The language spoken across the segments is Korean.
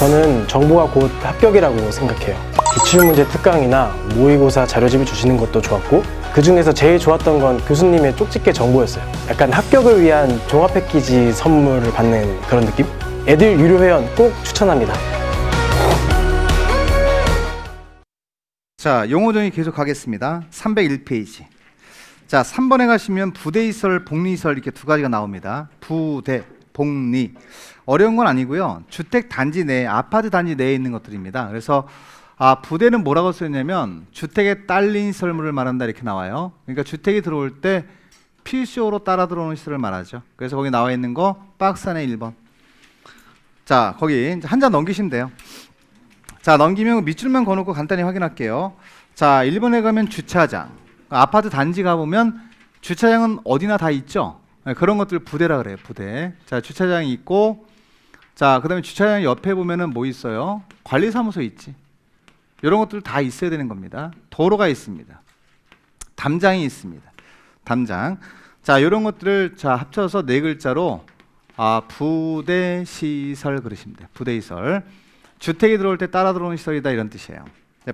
저는 정보가 곧 합격이라고 생각해요. 기출문제 특강이나 모의고사 자료집을 주시는 것도 좋았고, 그 중에서 제일 좋았던 건 교수님의 쪽집게 정보였어요. 약간 합격을 위한 종합 패키지 선물을 받는 그런 느낌? 애들 유료 회원 꼭 추천합니다. 자, 용어 정의 계속 가겠습니다. 301페이지. 자, 3번에 가시면 부대이설, 복리이설 이렇게 두 가지가 나옵니다. 부대, 복리. 어려운 건 아니고요. 주택 단지 내, 아파트 단지 내에 있는 것들입니다. 그래서 부대는 뭐라고 쓰였냐면 주택에 딸린 시설물을 말한다 이렇게 나와요. 그러니까 주택이 들어올 때 필수로 따라 들어오는 시설을 말하죠. 그래서 거기 나와 있는 거 박스 안에 1번. 자, 거기 한 장 넘기시면 돼요. 자, 넘기면 밑줄만 거놓고 간단히 확인할게요. 자, 1번에 가면 주차장. 아파트 단지 가보면 주차장은 어디나 다 있죠. 그런 것들 부대라 그래요. 부대. 자, 주차장이 있고, 자, 그 다음에 주차장 옆에 보면은 뭐 있어요? 관리사무소 있지. 이런 것들 다 있어야 되는 겁니다. 도로가 있습니다. 담장이 있습니다. 담장. 자, 이런 것들을 자 합쳐서 네 글자로 부대시설 그러시면 돼요. 부대시설. 주택이 들어올 때 따라 들어오는 시설이다 이런 뜻이에요.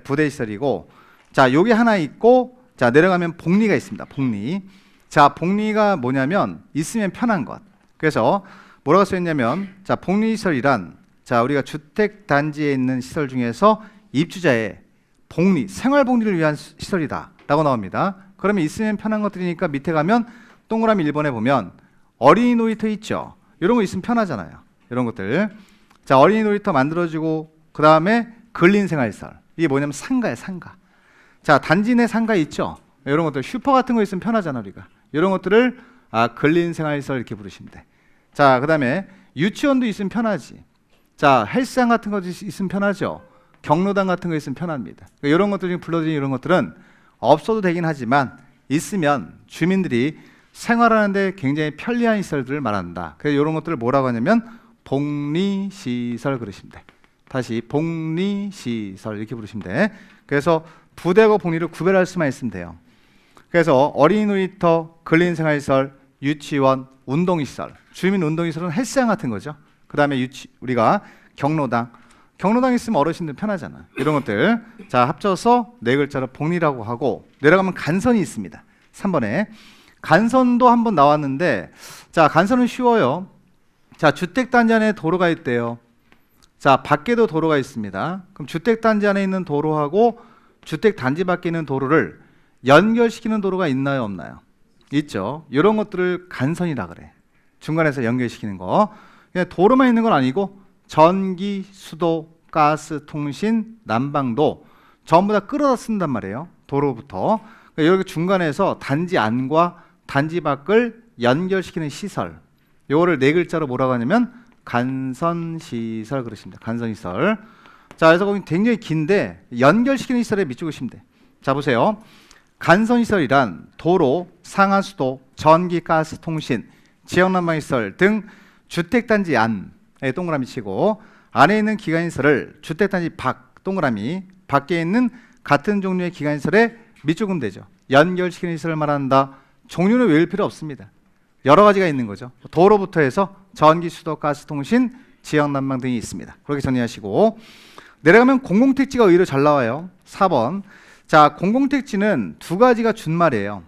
부대시설이고, 자, 여기 하나 있고, 자, 내려가면 복리가 있습니다. 복리. 자, 복리가 뭐냐면 있으면 편한 것. 그래서 뭐라고 써있냐면, 자, 복리시설이란, 자, 우리가 주택 단지에 있는 시설 중에서 입주자의 복리, 생활 복리를 위한 시설이다 라고 나옵니다. 그러면 있으면 편한 것들이니까 밑에 가면 동그라미 1번에 보면 어린이 놀이터 있죠. 이런 거 있으면 편하잖아요. 이런 것들. 자, 어린이 놀이터 만들어주고, 그 다음에 근린생활시설. 이게 뭐냐면 상가예요. 상가. 자, 단지 내 상가 있죠. 이런 것들 슈퍼 같은 거 있으면 편하잖아 우리가. 이런 것들을 근린생활시설 이렇게 부르시면 돼. 자, 그 다음에 유치원도 있으면 편하지. 자, 헬스장 같은 거 있으면 편하죠. 경로당 같은 거 있으면 편합니다. 그러니까 이런 것들 중에 불러드린 이런 것들은 없어도 되긴 하지만 있으면 주민들이 생활하는데 굉장히 편리한 시설들을 말한다. 그래서 이런 것들을 뭐라고 하냐면 복리시설 그러시면 돼. 다시 복리시설 이렇게 부르시면 돼. 그래서 부대하고 복리를 구별할 수만 있으면 돼요. 그래서 어린이 놀이터, 근린생활시설, 유치원, 운동시설, 주민 운동시설은 헬스장 같은 거죠. 그 다음에 우리가 경로당 있으면 어르신들 편하잖아. 이런 것들 자 합쳐서 네 글자로 복리라고 하고, 내려가면 간선이 있습니다. 3번에 간선도 한번 나왔는데, 자, 간선은 쉬워요. 자, 주택단지 안에 도로가 있대요. 자, 밖에도 도로가 있습니다. 그럼 주택단지 안에 있는 도로하고 주택단지 밖에 있는 도로를 연결시키는 도로가 있나요, 없나요? 있죠. 이런 것들을 간선이라 그래. 중간에서 연결시키는 거. 그냥 도로만 있는 건 아니고 전기, 수도, 가스, 통신, 난방도 전부 다 끌어다 쓴단 말이에요. 도로부터. 그러니까 이렇게 중간에서 단지 안과 단지 밖을 연결시키는 시설. 이거를 네 글자로 뭐라고 하냐면 간선시설 그러십니다. 간선시설. 자, 그래서 거기 굉장히 긴데 연결시키는 시설에 밑줄 그시면 돼. 자, 보세요. 간선시설이란 도로, 상하수도, 전기, 가스, 통신, 지역난방시설 등 주택단지 안에 동그라미 치고, 안에 있는 기관시설을 주택단지 밖 동그라미 밖에 있는 같은 종류의 기관시설에 밑줄금 되죠. 연결시키는 시설을 말한다. 종류는 외울 필요 없습니다. 여러 가지가 있는 거죠. 도로부터 해서 전기, 수도, 가스, 통신, 지역난방 등이 있습니다. 그렇게 정리하시고, 내려가면 공공택지가 의외로 잘 나와요. 4번. 자, 공공택지는 두 가지가 준말이에요.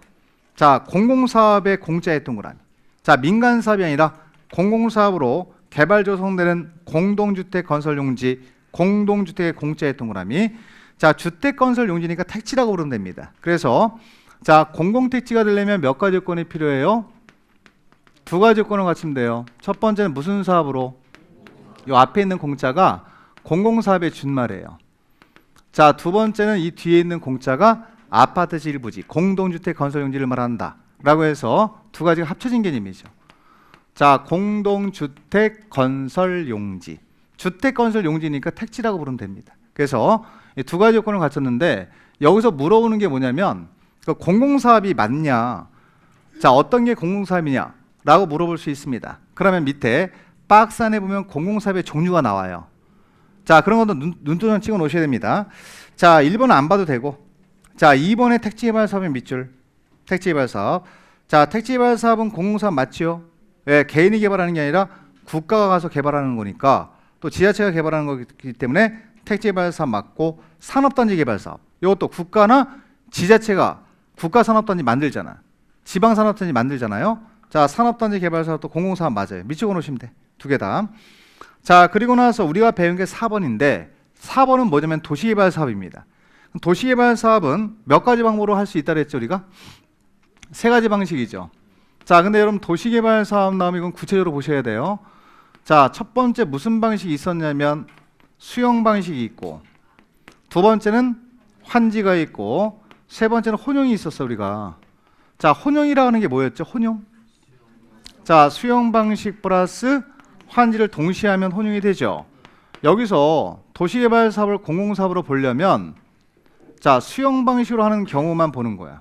자, 공공사업의 공짜의 동그라미. 자, 민간사업이 아니라 공공사업으로 개발 조성되는 공동주택 건설 용지, 공동주택의 공짜의 동그라미. 자, 주택 건설 용지니까 택지라고 부르면 됩니다. 그래서 자, 공공택지가 되려면 몇 가지 요건이 필요해요? 두 가지 요건을 갖추면 돼요. 첫 번째는 무슨 사업으로? 이 앞에 있는 공짜가 공공사업의 준말이에요. 자, 두 번째는 이 뒤에 있는 공짜가 아파트 일부지, 공동주택 건설 용지를 말한다 라고 해서 두 가지가 합쳐진 개념이죠. 자, 공동주택 건설 용지. 주택 건설 용지니까 택지라고 부르면 됩니다. 그래서 이 두 가지 요건을 갖췄는데, 여기서 물어보는 게 뭐냐면 공공사업이 맞냐? 자, 어떤 게 공공사업이냐? 라고 물어볼 수 있습니다. 그러면 밑에 박스 안에 보면 공공사업의 종류가 나와요. 자, 그런 것도 눈두덩 찍어 놓으셔야 됩니다. 자, 1번은 안 봐도 되고, 자, 2번에 택지개발 사업의 밑줄. 택지개발 사업. 자, 택지개발 사업은 공공사업 맞지요? 왜? 개인이 개발하는 게 아니라 국가가 가서 개발하는 거니까 또 지자체가 개발하는 거기 때문에 택지 개발 사업 맞고 산업단지 개발 사업. 이것도 국가나 지자체가 국가 산업단지 만들잖아. 지방 산업단지 만들잖아요. 자, 산업단지 개발 사업도 공공사업 맞아요. 밑줄 놓으시면 돼. 두 개 다. 자, 그리고 나서 우리가 배운 게 4번인데 4번은 뭐냐면 도시개발 사업입니다. 도시개발 사업은 몇 가지 방법으로 할 수 있다 그랬죠, 우리가? 세 가지 방식이죠. 자, 근데 여러분 도시개발 사업 나오면 이건 구체적으로 보셔야 돼요. 자, 첫 번째 무슨 방식이 있었냐면 수용 방식이 있고, 두 번째는 환지가 있고, 세 번째는 혼용이 있었어, 우리가. 자, 혼용이라고 하는 게 뭐였죠? 혼용? 자, 수용 방식 플러스 환지를 동시에 하면 혼용이 되죠. 여기서 도시개발 사업을 공공사업으로 보려면 자, 수용 방식으로 하는 경우만 보는 거야.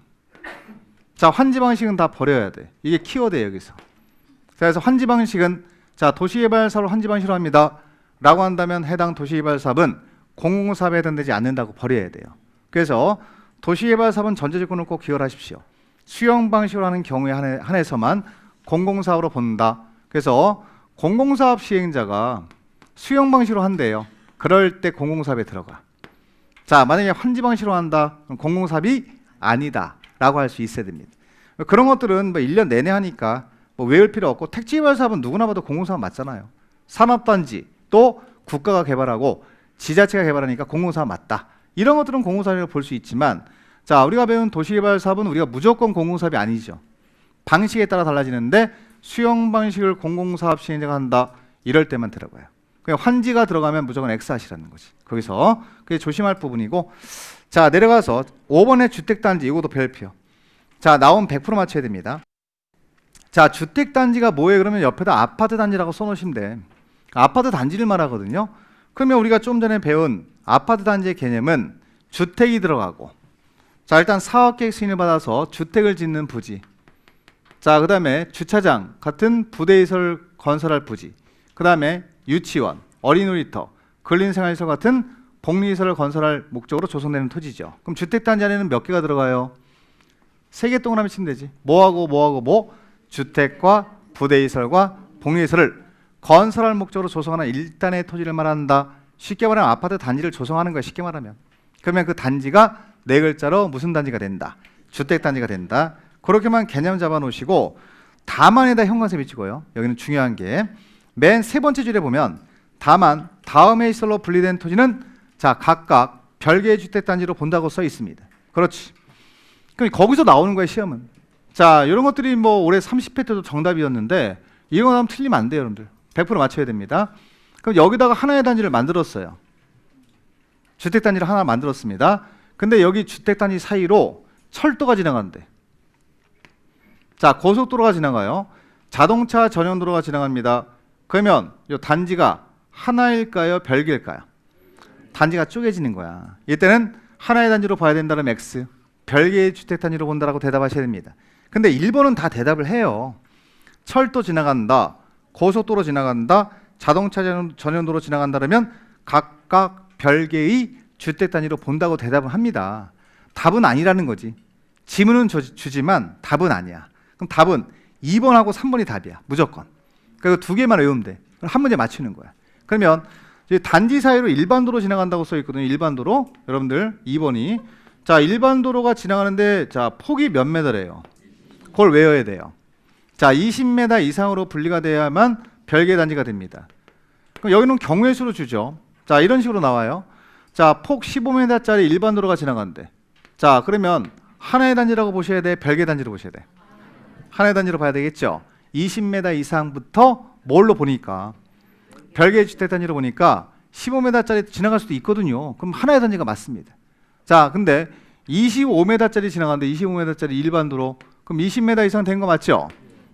자, 환지 방식은 다 버려야 돼. 이게 키워드예요, 여기서. 그래서 환지 방식은 자, 도시개발 사업을 환지 방식으로 합니다 라고 한다면 해당 도시개발 사업은 공공사업에 해당되지 않는다고 버려야 돼요. 그래서 도시개발 사업은 전제조건을 꼭 기억하십시오. 수용 방식으로 하는 경우에 한해서만 공공사업으로 본다. 그래서 공공사업 시행자가 수용 방식으로 한대요. 그럴 때 공공사업에 들어가. 자, 만약에 환지 방식으로 한다. 그럼 공공사업이 아니다 라고 할 수 있어야 됩니다. 그런 것들은 뭐 1년 내내 하니까 뭐 외울 필요 없고, 택지개발 사업은 누구나 봐도 공공사업 맞잖아요. 산업단지 또 국가가 개발하고 지자체가 개발하니까 공공사업 맞다. 이런 것들은 공공사업이라고 볼 수 있지만, 자, 우리가 배운 도시개발 사업은 우리가 무조건 공공사업이 아니죠. 방식에 따라 달라지는데 수용 방식을 공공사업 시행자가 한다. 이럴 때만 들어가요. 그냥 환지가 들어가면 무조건 X 하시라는 거지. 거기서 그게 조심할 부분이고, 자, 내려가서 5번의 주택단지, 이것도 별표. 자, 나온 100% 맞춰야 됩니다. 자, 주택단지가 뭐예요? 그러면 옆에다 아파트 단지라고 써놓으시면 돼. 아파트 단지를 말하거든요. 그러면 우리가 좀 전에 배운 아파트 단지의 개념은 주택이 들어가고, 자, 일단 사업계획 승인을 받아서 주택을 짓는 부지, 자, 그 다음에 주차장 같은 부대시설 건설할 부지, 그 다음에 유치원, 어린이놀이터, 근린생활시설 같은 복리시설을 건설할 목적으로 조성되는 토지죠. 그럼 주택단지 안에는 몇 개가 들어가요? 3개 동그라미 치면 되지. 뭐하고 뭐하고 뭐? 주택과 부대시설과 복리시설을 건설할 목적으로 조성하는 일단의 토지를 말한다. 쉽게 말하면 아파트 단지를 조성하는 거야, 쉽게 말하면. 그러면 그 단지가 4글자로 무슨 단지가 된다? 주택단지가 된다. 그렇게만 개념 잡아 놓으시고, 다만에다 형광색 비치고요. 여기는 중요한 게 맨 3번째 줄에 보면 다만 다음의 시설로 분리된 토지는 자, 각각 별개의 주택단지로 본다고 써 있습니다. 그렇지. 그럼 거기서 나오는 거예요, 시험은. 자, 이런 것들이 뭐 올해 30회 때도 정답이었는데 이거 나오면 틀리면 안 돼요, 여러분들. 100% 맞춰야 됩니다. 그럼 여기다가 하나의 단지를 만들었어요. 주택단지를 하나 만들었습니다. 근데 여기 주택단지 사이로 철도가 지나간대. 자, 고속도로가 지나가요. 자동차 전용 도로가 지나갑니다. 그러면 이 단지가 하나일까요? 별개일까요? 단지가 쪼개지는 거야. 이때는 하나의 단지로 봐야 된다는 X, 별개의 주택단지로 본다라고 대답하셔야 됩니다. 근데 1번은 다 대답을 해요. 철도 지나간다, 고속도로 지나간다, 자동차 전용 도로 지나간다 그러면 각각 별개의 주택단지로 본다고 대답을 합니다. 답은 아니라는 거지. 지문은 주지만 답은 아니야. 그럼 답은 2번하고 3번이 답이야, 무조건. 그리고 2개만 외우면 돼. 그럼 한 문제 맞추는 거야. 그러면 단지 사이로 일반도로 지나간다고 써 있거든요. 일반도로. 여러분들 2번이 자, 일반도로가 지나가는데 자, 폭이 몇 메다래요? 그걸 외워야 돼요. 자, 20m 이상으로 분리가 돼야만 별개 단지가 됩니다. 그럼 여기는 경우의 수로 주죠. 자, 이런 식으로 나와요. 자, 폭 15m짜리 일반도로가 지나간대. 자, 그러면 하나의 단지라고 보셔야 돼? 별개 단지로 보셔야 돼? 하나의 단지로 봐야 되겠죠. 20m 이상부터 뭘로 보니까 별개의 주택단지로 보니까 15m짜리 지나갈 수도 있거든요. 그럼 하나의 단지가 맞습니다. 자, 근데 25m짜리 지나가는데 25m짜리 일반도로, 그럼 20m 이상 된 거 맞죠?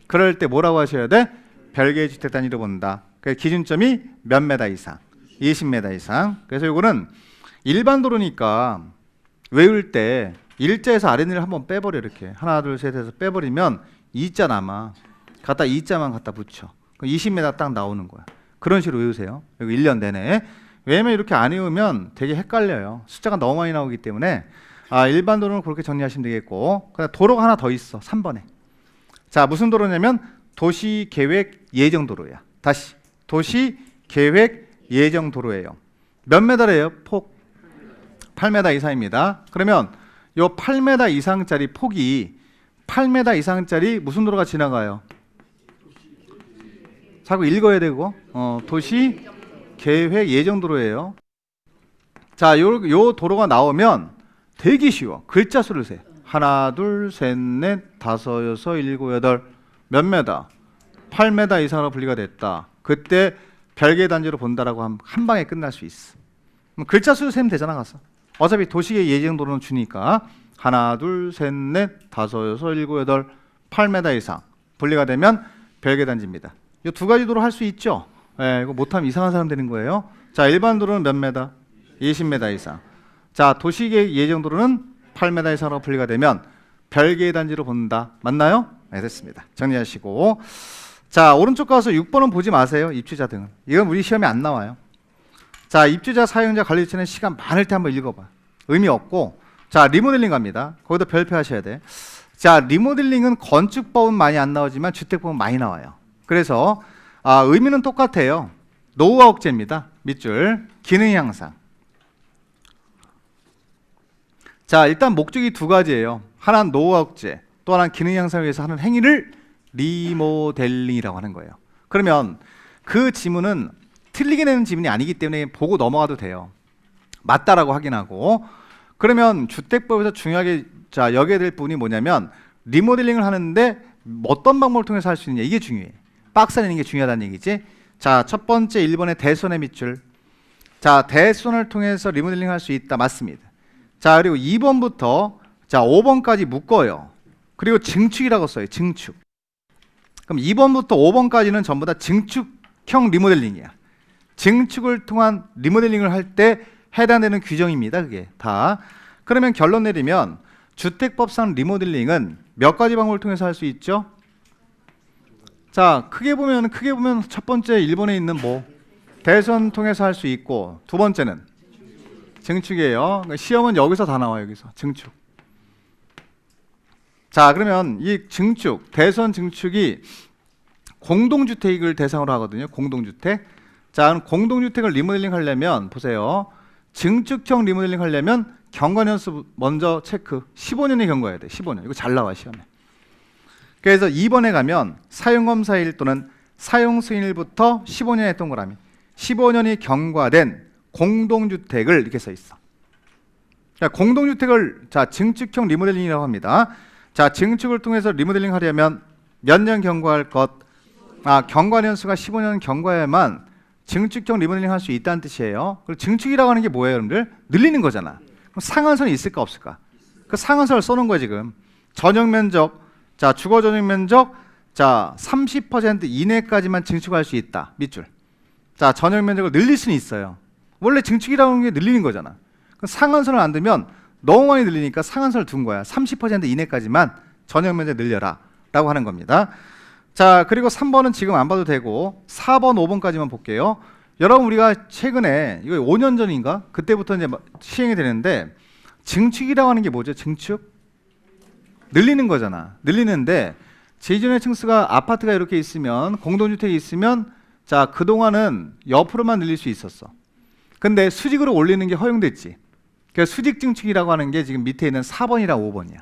그럴 때 뭐라고 하셔야 돼? 별개의 주택단지로 본다. 그 기준점이 몇 m 이상? 20m 이상. 그래서 이거는 일반도로니까 외울 때 일자에서 아랫니를 한번 빼버려. 이렇게 하나 둘 셋 해서 빼버리면 2자 남아. 갖다 2자만 갖다 붙여. 그럼 20m 딱 나오는 거야. 그런 식으로 외우세요. 여기 1년 내내. 왜냐면 이렇게 안 외우면 되게 헷갈려요. 숫자가 너무 많이 나오기 때문에 일반 도로는 그렇게 정리하시면 되겠고, 그다음 도로가 하나 더 있어. 3번에. 자, 무슨 도로냐면 도시계획 예정도로야. 다시 도시계획 예정 도로예요. 몇 메다래요? 폭 8m 이상입니다. 그러면 요 8m 이상짜리 폭이 8m 이상짜리 무슨 도로가 지나가요? 자꾸 읽어야 되고 도시 계획 예정 도로예요. 자, 요 도로가 나오면 되게 쉬워. 글자 수를 세. 하나, 둘, 셋, 넷, 다섯, 여섯, 일곱, 여덟 몇 메다? 8m 이상으로 분리가 됐다. 그때 별개 단지로 본다라고 하면 한 방에 끝날 수 있어. 글자 수를 세면 되잖아, 가서. 어차피 도시계획 예정 도로는 주니까 하나, 둘, 셋, 넷, 다섯, 여섯, 일곱, 여덟 8m 이상 분리가 되면 별개 단지입니다. 이 두 가지 도로 할 수 있죠. 예, 이거 못하면 이상한 사람 되는 거예요. 자, 일반 도로는 몇 메다? 20m 이상. 자, 도시계획 예정 도로는 8m 이상으로 분리가 되면 별개 단지로 본다. 맞나요? 네, 됐습니다. 정리하시고. 자, 오른쪽 가서 6번은 보지 마세요. 입주자 등은. 이건 우리 시험에 안 나와요. 자, 입주자, 사용자, 관리처는 시간 많을 때 한번 읽어봐. 의미 없고. 자, 리모델링 갑니다. 거기도 별표하셔야 돼. 자, 리모델링은 건축법은 많이 안 나오지만 주택법은 많이 나와요. 그래서 의미는 똑같아요. 노후화 억제입니다. 밑줄. 기능 향상. 자, 일단 목적이 두 가지예요. 하나는 노후화 억제, 또 하나는 기능 향상을 위해서 하는 행위를 리모델링이라고 하는 거예요. 그러면 그 지문은 틀리게 내는 지문이 아니기 때문에 보고 넘어가도 돼요. 맞다라고 확인하고. 그러면 주택법에서 중요하게 여겨야 될 부분이 뭐냐면 리모델링을 하는데 어떤 방법을 통해서 할 수 있느냐, 이게 중요해. 박스 내는 게 중요하다는 얘기지. 자, 첫 번째 1번의 대손의 밑줄. 자, 대손을 통해서 리모델링 할 수 있다. 맞습니다. 자, 그리고 2번부터 자 5번까지 묶어요. 그리고 증축이라고 써요. 증축. 그럼 2번부터 5번까지는 전부 다 증축형 리모델링이야. 증축을 통한 리모델링을 할 때 해당되는 규정입니다. 그게 다. 그러면 결론 내리면 주택법상 리모델링은 몇 가지 방법을 통해서 할 수 있죠? 자, 크게 보면 첫 번째 1번에 있는 뭐 대선 통해서 할 수 있고, 두 번째는 증축이에요. 그러니까 시험은 여기서 다 나와요. 여기서 증축. 자, 그러면 이 증축, 대선 증축이 공동주택을 대상으로 하거든요. 공동주택. 자, 그럼 공동주택을 리모델링 하려면 보세요. 증축형 리모델링 하려면 경과년수 먼저 체크. 15년에 경과해야 돼. 15년. 이거 잘 나와 시험에. 그래서 2번에 가면 사용검사일 또는 사용승인일부터 15년에 동그라미. 15년이 경과된 공동주택을 이렇게 써 있어. 자, 공동주택을 증축형 리모델링이라고 합니다. 자, 증축을 통해서 리모델링 하려면 몇 년 경과할 것? 경과년수가 15년 경과해야만 증축형 리모델링 할 수 있다는 뜻이에요. 그리고 증축이라고 하는 게 뭐예요, 여러분들? 늘리는 거잖아. 그럼 상한선이 있을까 없을까? 그 상한선을 써놓은 거야 지금. 전용 면적, 자 주거 전용 면적, 자 30% 이내까지만 증축할 수 있다. 밑줄. 자 전용 면적을 늘릴 수는 있어요. 원래 증축이라고 하는 게 늘리는 거잖아. 그럼 상한선을 안 두면 너무 많이 늘리니까 상한선을 둔 거야. 30% 이내까지만 전용 면적 늘려라 라고 하는 겁니다. 자, 그리고 3번은 지금 안 봐도 되고 4번, 5번까지만 볼게요. 여러분, 우리가 최근에 이거 5년 전인가? 그때부터 이제 시행이 되는데 증축이라고 하는 게 뭐죠? 증축? 늘리는 거잖아. 늘리는데 제주도의 층수가 아파트가 이렇게 있으면, 공동주택이 있으면 자, 그동안은 옆으로만 늘릴 수 있었어. 근데 수직으로 올리는 게 허용됐지. 그래서 수직 증축이라고 하는 게 지금 밑에 있는 4번이랑 5번이야.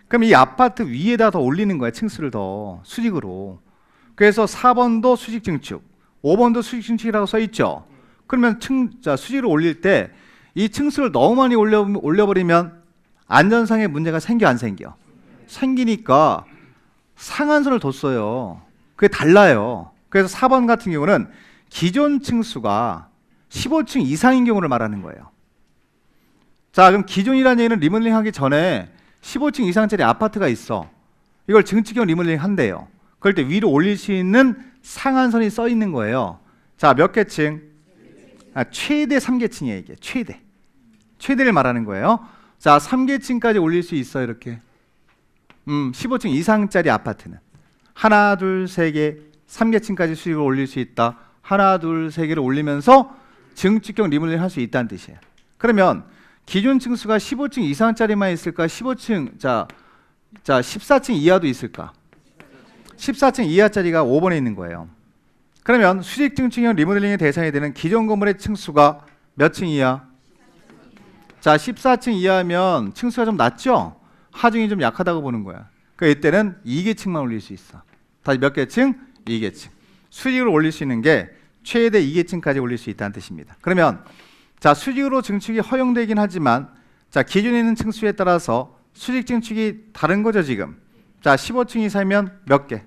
그럼 이 아파트 위에다 더 올리는 거야. 층수를 더 수직으로. 그래서 4번도 수직 증축, 5번도 수직 증축이라고 써 있죠. 그러면 수직으로 올릴 때 이 층수를 너무 많이 올려버리면 안전상의 문제가 생겨 안 생겨? 생기니까 상한선을 뒀어요. 그게 달라요. 그래서 4번 같은 경우는 기존 층수가 15층 이상인 경우를 말하는 거예요. 자, 그럼 기존이라는 얘기는 리모델링 하기 전에 15층 이상짜리 아파트가 있어. 이걸 증축형 리모델링 한대요. 그럴 때 위로 올릴 수 있는 상한선이 써 있는 거예요. 자, 몇 개층? 최대 3개층이에요. 이게 최대를 말하는 거예요. 자, 3개층까지 올릴 수 있어. 이렇게 15층 이상짜리 아파트는 하나, 둘, 세 개, 3개층까지 수익을 올릴 수 있다. 하나, 둘, 세 개를 올리면서 증축형 리모델링 할 수 있다는 뜻이에요. 그러면 기존 층수가 15층 이상짜리만 있을까? 15층, 자 14층 이하도 있을까? 14층 이하짜리가 5번에 있는 거예요. 그러면 수직 증축형 리모델링의 대상이 되는 기존 건물의 층수가 몇 층 이하? 자, 14층 이하면 층수가 좀 낮죠? 하중이 좀 약하다고 보는 거야. 그러니까 이때는 2계층만 올릴 수 있어. 다시 몇 계층? 2계층. 수직을 올릴 수 있는 게 최대 2계층까지 올릴 수 있다는 뜻입니다. 그러면 자, 수직으로 증축이 허용되긴 하지만 자, 기존에 있는 층수에 따라서 수직 증축이 다른 거죠, 지금. 자, 15층 이상이면 몇 개?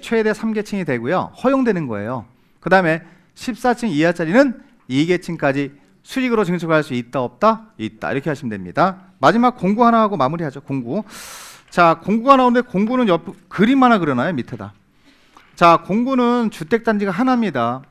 최대 3계층이 되고요. 허용되는 거예요. 그 다음에 14층 이하짜리는 2계층까지 수직으로 증축할 수 있다, 없다? 있다. 이렇게 하시면 됩니다. 마지막 공구 하나 하고 마무리하죠. 공구. 자, 공구가 나오는데 공구는 그림 하나 그려놔요, 밑에다. 자, 공구는 주택단지가 하나입니다.